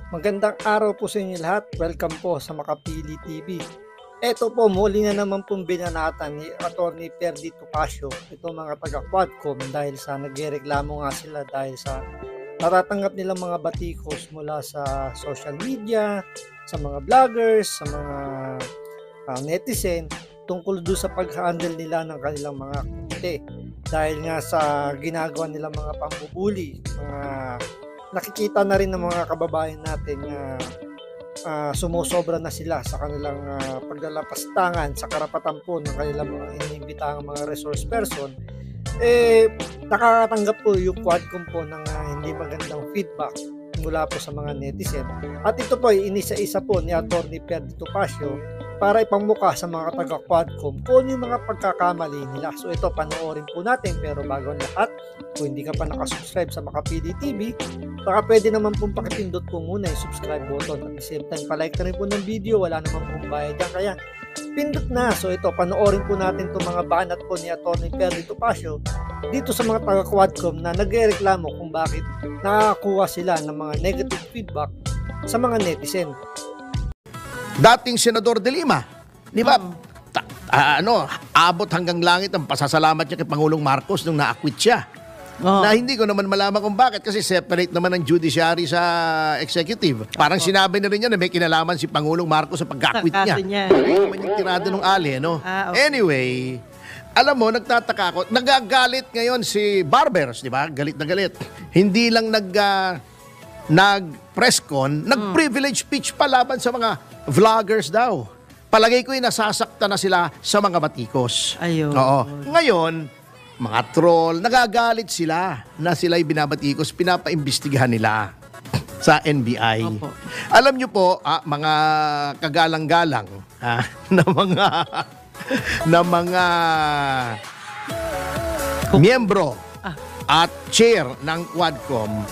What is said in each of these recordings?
Magandang araw po sa inyo lahat. Welcome po sa Makapili TV. Eto po, muli na naman pong binanatan ni Atty. Perdi Topacio itong mga taga-Quadcom dahil sa nagrereklamo nga sila dahil sa natatanggap nilang mga batikos mula sa social media, sa mga vloggers, sa mga netizen tungkol doon sa pag-handle nila ng kanilang mga komite. Dahil nga sa ginagawa nilang mga pambubuli, mga nakikita na rin ng mga kababayan natin na sumusobra na sila sa kanilang paglalapastangan sa karapatan po ng kanilang mga iniimbitahang mga resource person. Nakakatanggap po yung Quadcom po ng hindi magandang feedback mula po sa mga netizen. At ito po ay inisa-isa po ni Atty. Perdi Topacio para ipangmuka sa mga taga-Quadcom kung ano yung mga pagkakamali nila. So ito, panoorin po natin, pero bago ang lahat, kung hindi ka pa nakasubscribe sa Makapili TV, baka pwede naman pong pakipindot po muna yung subscribe button. At the same time, palike na rin po ng video, wala naman pong bayad yan, kaya pindot na. So ito, panoorin po natin itong mga banat po ni Atty. Perdi Topacio dito sa mga taga-Quadcom na nagrereklamo kung bakit nakakuha sila ng mga negative feedback sa mga netizen. Dating Senador De Lima, di ba? Abot hanggang langit ang pasasalamat niya kay Pangulong Marcos nung na-acquit siya. Na hindi ko naman malaman kung bakit kasi separate naman ang judiciary sa executive. Parang sinabi na rin niya na may kinalaman si Pangulong Marcos sa pag-acquit niya. Hindi naman yung tirada ng ali, no? Okay. Anyway, alam mo, nagtataka ako. Nagagalit ngayon si Barbers, di ba? Galit na galit. Hindi lang nag-press con, nag-privilege speech pa laban sa mga vloggers daw. Palagay ko nasasaktan na sila sa mga batikos. Ayun. Oo. Ngayon, mga troll, nagagalit sila na sila'y binabatikos, pinapaimbestigahan nila sa NBI. Opo. Alam nyo po, mga kagalang-galang na mga miyembro at chair ng Quadcom,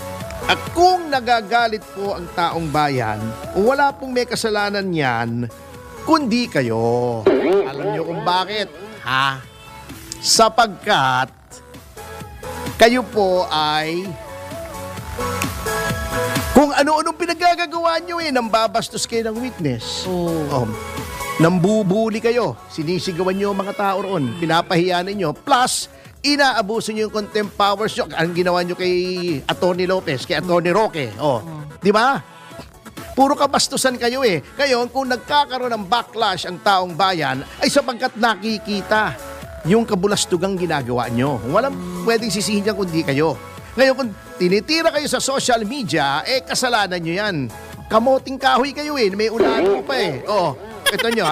at kung nagagalit po ang taong bayan, wala pong may kasalanan yan, kundi kayo. Alam nyo kung bakit? Sapagkat kayo po ay kung ano-anong pinagagagawa nyo nambabastos kayo ng witness. Nambubuli kayo, sinisigawan nyo ang mga tao roon, pinapahiya ninyo, plus inaabuso nyo yung contempt powers nyo. Ang ginawa nyo kay Atty. Lopez, kay Atty. Roque. Di ba? Puro kabastusan kayo Ngayon, kung nagkakaroon ng backlash ang taong bayan, ay sapagkat nakikita yung kabulastugang ginagawa nyo. Walang pwedeng sisihin niya kundi kayo. Ngayon, kung tinitira kayo sa social media, kasalanan nyo yan. Kamoting kahoy kayo may ulan pa ito nyo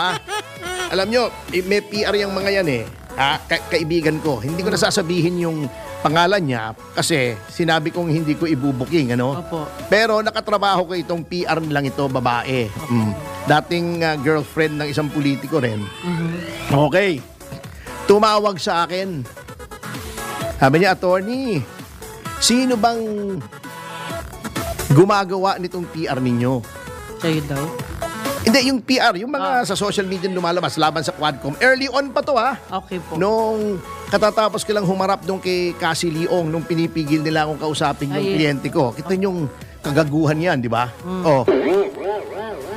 Alam nyo, may PR yung mga yan kaibigan ko. Hindi ko nasasabihin yung pangalan niya kasi sinabi kong hindi ko ibubuking, Opo. Pero nakatrabaho ko itong PR lang ito, babae. Dating girlfriend ng isang politiko rin. Okay. Tumawag sa akin. Sabi niya, attorney, sino bang gumagawa nitong PR ninyo? Kayo daw? Hindi, yung PR, yung mga sa social media lumalabas laban sa Quadcom. Early on pa to Okay po. Nung katatapos ko lang humarap doon kay Cassie Leong nung pinipigil nila akong kausapin yung kliyente ko. Kita yung kagaguhan yan, di ba?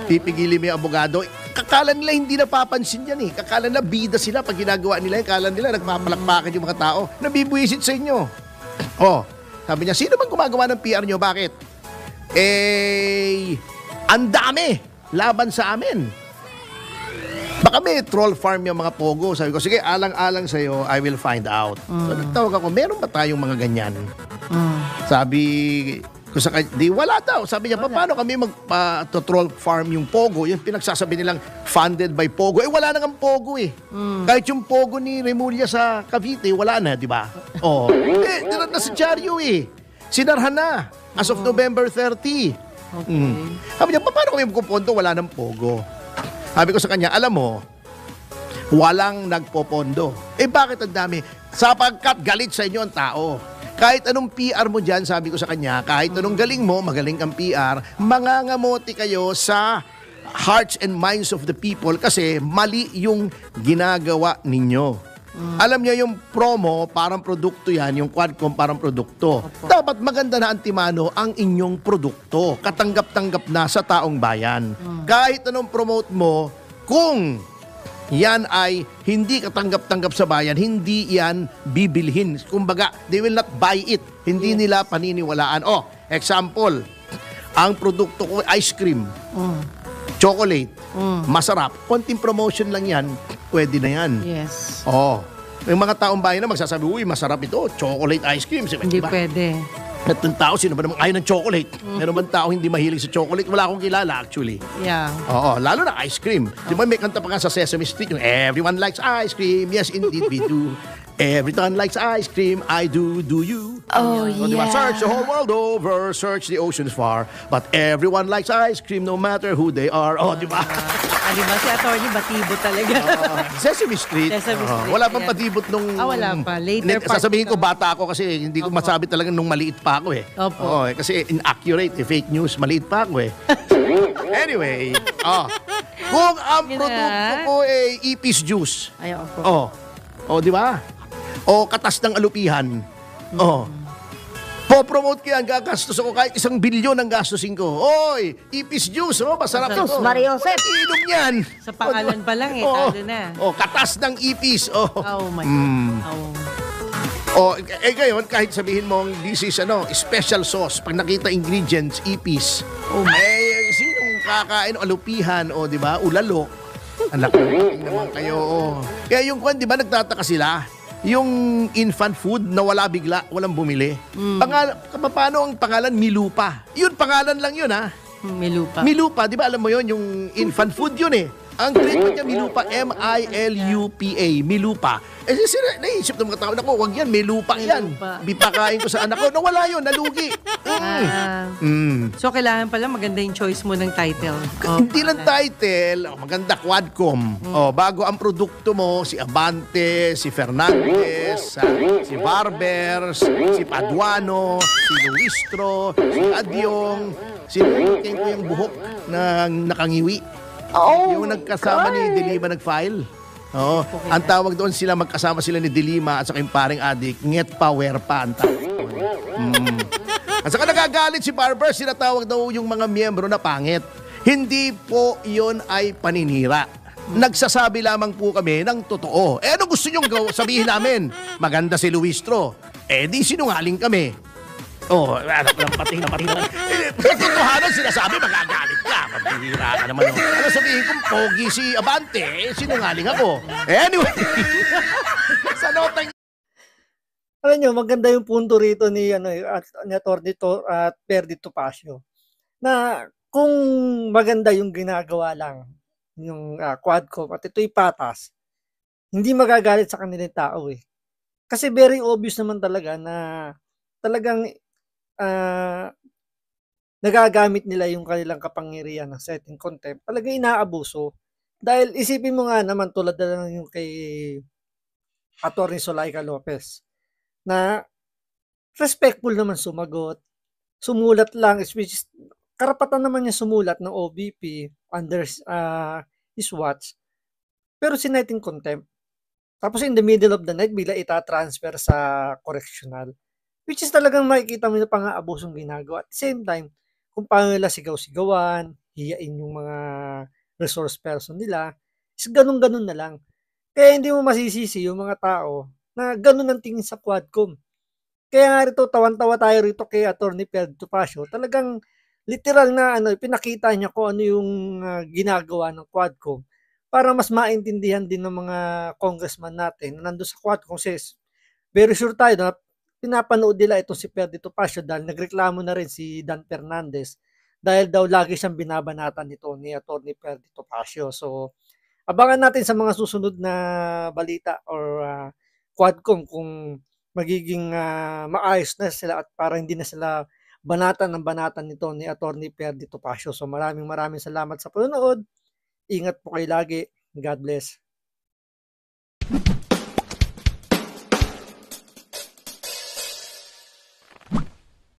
Pipigilin mo yung abogado. Kakala nila hindi napapansin yan Kakala na bida sila pag ginagawa nila. Kakala nila nagpapalakpakan yung mga tao. Nabibuisit sa inyo. Sabi niya, sino bang gumagawa ng PR nyo? Bakit? Ang dami laban sa amin. Baka may troll farm yung mga pogo. Sabi ko, sige, alang-alang sa'yo, I will find out. So, nagtawag ako, meron ba tayong mga ganyan? Sabi ko sa kanya, di wala daw. Sabi niya, paano kami mag-troll farm yung pogo? Yung pinagsasabi nilang funded by pogo. Wala nang ang pogo Kahit yung pogo ni Remulla sa Cavite, wala na, di ba? Dinat na sa dyaryo Sinarhan na as of November 30. Sabi niya, paano kami magpupondo? Wala nang pogo. Sabi ko sa kanya, alam mo, walang nagpopondo. Bakit ang dami? Sapagkat galit sa inyo ang tao. Kahit anong PR mo dyan, sabi ko sa kanya, kahit anong galing mo, magaling kang PR, mangangamote kayo sa hearts and minds of the people kasi mali yung ginagawa ninyo. Alam niya yung promo, parang produkto yan, yung Quadcom parang produkto. Opo. Dapat maganda na antimano ang inyong produkto. Katanggap-tanggap na sa taong bayan. Kahit anong promote mo, kung yan ay hindi katanggap-tanggap sa bayan, hindi yan bibilhin. Kumbaga, they will not buy it. Hindi nila paniniwalaan. Oh, example, ang produkto ko ice cream, chocolate, masarap. Konting promotion lang yan, pwede na yan. Yes. Oh, yung mga taong bayan na magsasabi, uy, masarap ito, chocolate ice cream. Hindi pwede. At yung tao, sino ba namang ayaw ng chocolate? Meron bang tao hindi mahilig sa chocolate? Wala akong kilala actually. Yeah. Oo, lalo na ice cream. Di ba may kanta pa nga sa Sesame Street, yung everyone likes ice cream. Yes, indeed we do. Everyone likes ice cream. I do you? Oh, O, di ba? Search the whole world over, search the oceans far. But everyone likes ice cream no matter who they are. Oh, di ba? Di ba? Si Atty. Batibo talaga. Sesame Street. Sesame Street, Wala pang yeah. padibot nung... Wala pa. Later part Sasabihin ko ito. bata ako kasi hindi ko masabi talaga nung maliit pa ako eh. Opo. Oo, kasi inaccurate, fake news, maliit pa ako eh. Anyway, kung ang Yun na. produkto ko ay ipis juice, Ay, opo. di ba? O katas ng alupihan, po-promote ko yan, gagastos ako kahit 1 bilyon ang gastusin ko. Oy, ipis juice, masarap Masarap. ito. Mariosep. Iinom yan. Sa pangalan pa lang talo na. Katas ng ipis. Oh my God. Ngayon, kahit sabihin mong this is special sauce, pag nakita ingredients, ipis. Sinong kakain o alupihan o di ba, ulalo? Anak naman kayo. Kaya yung kwan, di ba, nagtataka sila? Yung infant food na wala bigla, walang bumili. Paano ang pangalan? Milupa. Yun, pangalan lang yun, ha? Milupa. Milupa, di ba alam mo yun, yung infant food yun eh. Ang treatment niya, Milupa, M-I-L-U-P-A, Milupa. Naisip ng mga tao, naku, wag yan, Milupa yan. Milupa. Bipakain ko sa anak ko. Nawala yun, nalugi. So, kailangan pala maganda yung choice mo ng title. Hindi lang title, maganda Quadcom. Bago ang produkto mo, si Abante, si Fernandez, si Barbers, si Paduano, si Luistro, si Adyong, si yung buhok na nakangiwi. Yung nagkasama ni Delima nag-file. Ang tawag doon sila, magkasama sila ni Delima at saka yung paring adik, nget power pa ang tawag doon. At saka nagagalit si Barber, sinatawag daw yung mga miyembro na pangit. Hindi po yon ay paninira. Nagsasabi lamang po kami ng totoo. Ano gusto nyong sabihin namin? Maganda si Luistro. Di sinungaling kami. Pating na. Totohanan sinasabi, magagalit ka. Pagpihira ka naman. Ano sabihin kong pogi si Abante, sinungaling ako. Anyway, sa notang... Alam nyo, maganda yung punto rito ni Atty. Perdi Topacio. Na kung maganda yung ginagawa lang, yung Quadcom, at ito'y patas, hindi magagalit sa kanilang tao eh. Kasi very obvious naman talaga na talagang nagagamit nila yung kanilang kapangyarihan ng setting contempt. Talagang inaabuso. Dahil isipin mo nga naman tulad na lang yung kay Atty. Zulaika Lopez na respectful naman sumagot. Sumulat lang, which is, karapatan naman niya sumulat ng OVP under his watch. Pero siniting contempt. Tapos in the middle of the night, bigla itatransfer sa correctional. Which is talagang makikita mo na pang-aabusong ginagawa. At the same time, kung paano nila sigaw-sigawan, hiyain yung mga resource person nila, is ganun-ganun na lang. Kaya hindi mo masisisi yung mga tao na ganun ang tingin sa Quadcom. Kaya nga rito, tawan-tawa tayo rito kay Atty. Perdi Topacio. Talagang literal na pinakita niya kung ano yung ginagawa ng Quadcom para mas maintindihan din ng mga congressman natin na nandun sa Quadcom. Kasi very sure tayo na pinapanood nila itong si Perdi Topacio dahil nagreklamo na rin si Dan Fernandez dahil daw lagi siyang binabanatan nito ni Atty. Perdi Topacio. So, abangan natin sa mga susunod na balita or Quadcom kung magiging maayos na sila at para hindi na sila banatan ng banatan nito ni Atty. Perdi Topacio. So, maraming salamat sa panonood. Ingat po kayo lagi. God bless.